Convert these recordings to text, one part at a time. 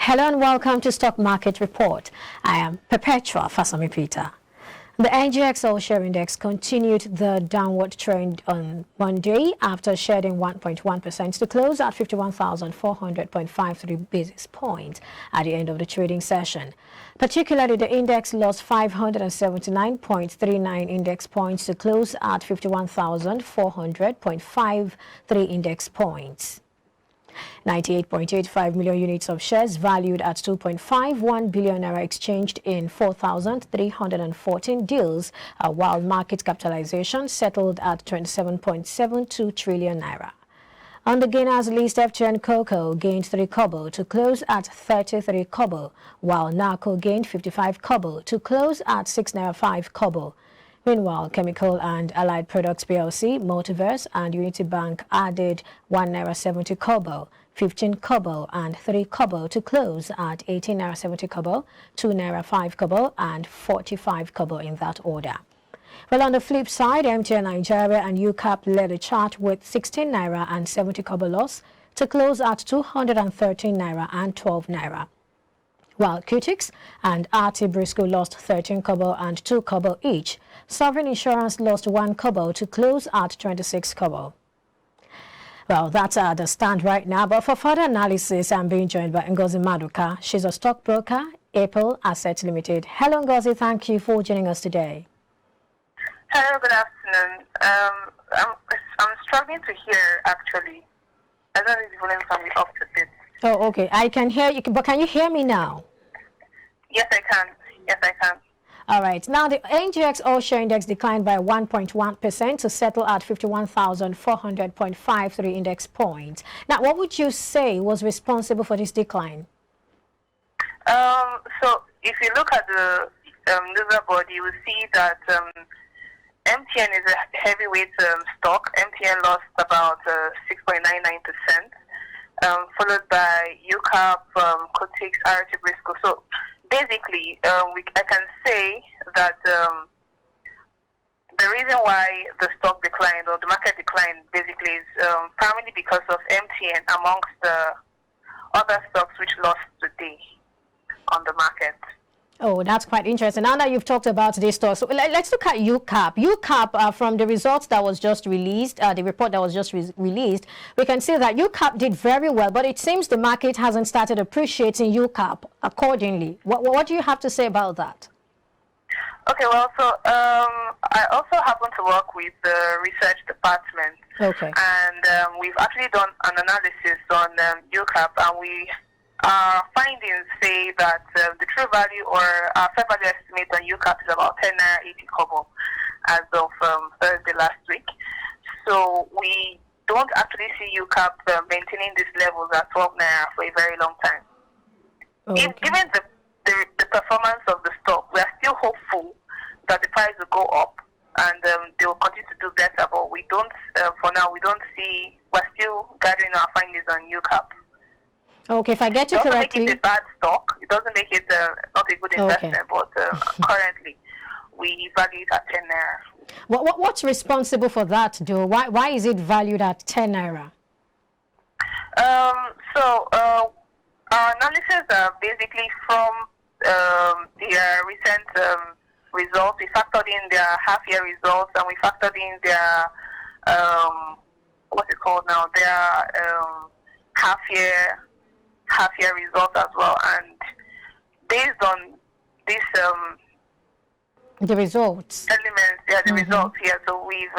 Hello and welcome to Stock Market Report. I am Perpetua Fasami Peter. The NGX All-Share Index continued the downward trend on Monday after shedding 1.1% to close at 51,400.53 basis points at the end of the trading session. Particularly, the index lost 579.39 index points to close at 51,400.53 index points. 98.85 million units of shares valued at 2.51 billion naira exchanged in 4,314 deals, while market capitalization settled at 27.72 trillion naira. On the gainers list, FTN Cocoa gained 3 kobo to close at 33 kobo, while NACO gained 55 kobo to close at 6 naira 5 kobo. Meanwhile, Chemical and Allied Products PLC, Multiverse and Unity Bank added 1 naira 70 kobo, 15 kobo and 3 kobo to close at 18 naira 70 kobo, 2 naira 5 kobo and 45 kobo in that order. Well, on the flip side, MTN Nigeria and UCAP led the chart with 16 naira and 70 kobo loss to close at 213 naira and 12 naira. While Qtix and RT Briscoe lost 13 kobo and 2 kobo each. Sovereign Insurance lost 1 kobo to close at 26 kobo. Well, that's the stand right now. But for further analysis, I'm being joined by Ngozi Maduka. She's a stockbroker, Apple Assets Limited. Hello, Ngozi. Thank you for joining us today. Hello, good afternoon. I'm struggling to hear, actually. I don't know if the volume can be up to this. Oh, okay. I can hear you, but can you hear me now? Yes, I can. Yes, I can. All right. Now, the NGX All-Share Index declined by 1.1% to settle at 51,400.53 index points. Now, what would you say was responsible for this decline? So, if you look at the leaderboard, you will see that MTN is a heavyweight stock. MTN lost about 6.99%, followed by UCAP, Qtix, RT Briscoe. So, basically, I can say that the reason why the stock declined or the market declined basically is primarily because of MTN amongst the other stocks which lost today on the market. Oh, that's quite interesting. Now that you've talked about this stock, so let's look at UCAP. UCAP, from the results that was just released, the report that was just released, we can see that UCAP did very well, but it seems the market hasn't started appreciating UCAP accordingly. What do you have to say about that? Okay, well, so I also happen to work with the research department. Okay. And we've actually done an analysis on UCAP, and our findings say that the true value or our fair value estimate on UCAP is about 10 naira 80 kobo as of Thursday last week. So we don't actually see UCAP maintaining these levels at 12 naira for a very long time. Okay. Given the performance of the stock, we are still hopeful that the price will go up and they will continue to do better. But we don't, for now, we're still gathering our findings on UCAP. Okay, if I get you correctly, it doesn't make it a bad stock. It doesn't make it not a good investment. Okay. But currently, we value it at 10 naira. What's responsible for that, though? Why is it valued at 10 naira? So our analysis are basically from their recent results. We factored in their half-year results, and we factored in their what's it called now? Their half-year results as well, and based on this The results. elements, the results here. So we've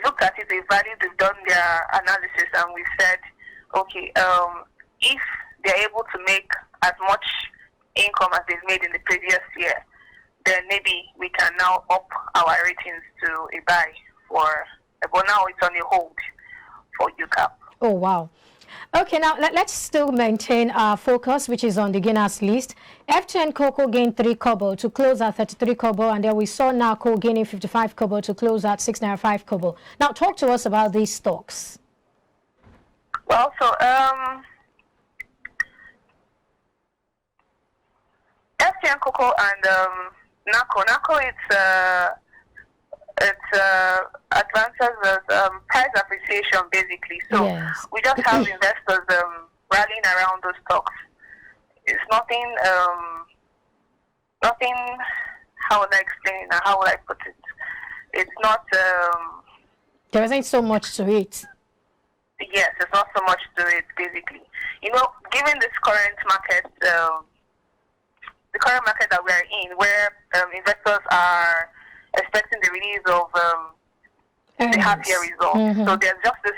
looked at it, they've valued, they've done their analysis, and we've said, okay, if they're able to make as much income as they've made in the previous year, then maybe we can now up our ratings to a buy but now it's on a hold for UCAP. Oh, wow. Okay, now let's still maintain our focus, which is on the gainers list. FTN Cocoa gained 3 kobo to close at 33 kobo, and then we saw NACO gaining 55 kobo to close at 6 naira 5 kobo. Now, talk to us about these stocks. Well, so FTN Cocoa and NACO, it's advances as price appreciation, basically. So Yes. we just have investors rallying around those stocks nothing, nothing, how would I explain it? How would I put it? It's not, there isn't so much to it. Yes, there's not so much to it, basically. You know, given this current market, the current market that we're in, where investors are expecting the release of the half-year results. So there's just this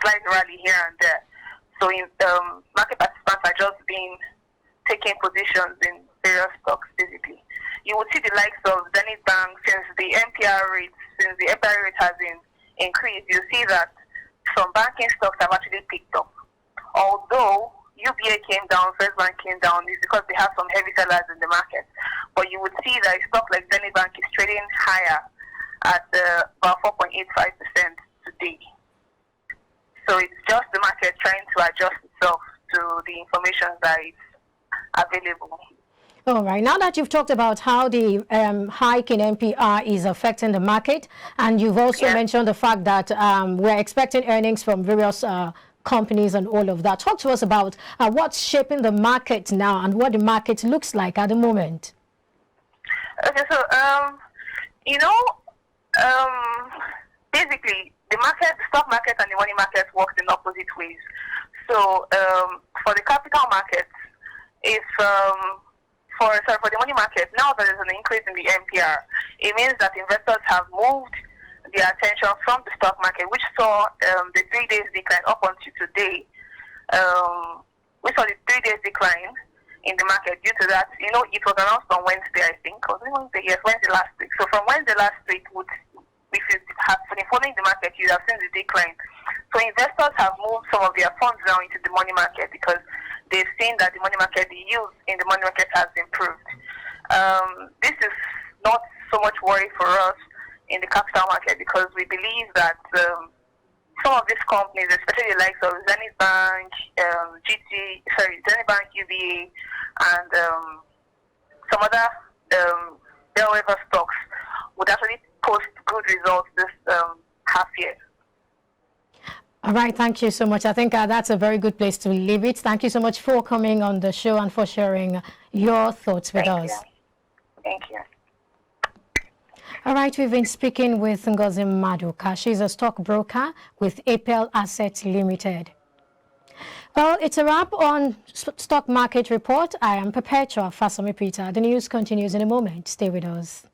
slight rally here and there. So market participants are just taking positions in various stocks, basically. You will see the likes of Zenith Bank, since the MPR rate has been increased, you see that some banking stocks have actually picked up. Although UBA came down, First Bank came down, it's because they have some heavy sellers in the market. But you would see that a stock like Zenith Bank is trading higher at about 4.85% today. So it's just the market trying to adjust itself to the information that is available. All right. Now that you've talked about how the hike in MPR is affecting the market, and you've also mentioned the fact that we're expecting earnings from various companies and all of that, talk to us about what's shaping the market now and what the market looks like at the moment. Okay, so, basically, the stock market and the money market works in opposite ways. So, for the capital markets, if for the money market, now that there's an increase in the MPR, it means that investors have moved their attention from the stock market, which saw the 3 days decline up until today. We saw the 3 days decline in the market due to that. You know, it was announced on Wednesday, I think. Was it Wednesday? Yes, Wednesday last week. So from Wednesday last week, if you have been following the market, you have seen the decline. So investors have moved some of their funds now into the money market because they've seen that the money market, the yield in the money market has improved. This is not so much worry for us in the capital market because we believe that some of these companies, especially the likes of Zenith Bank, Zenith Bank, UBA, and some other bellwether stocks would actually post good results this half year. All right, thank you so much. I think that's a very good place to leave it. Thank you so much for coming on the show and for sharing your thoughts with us. Thank you. All right, we've been speaking with Ngozi Maduka. She's a stockbroker with Apel Assets Limited. Well, it's a wrap on Stock Market Report. I am Perpetua Fasami Peter. The news continues in a moment. Stay with us.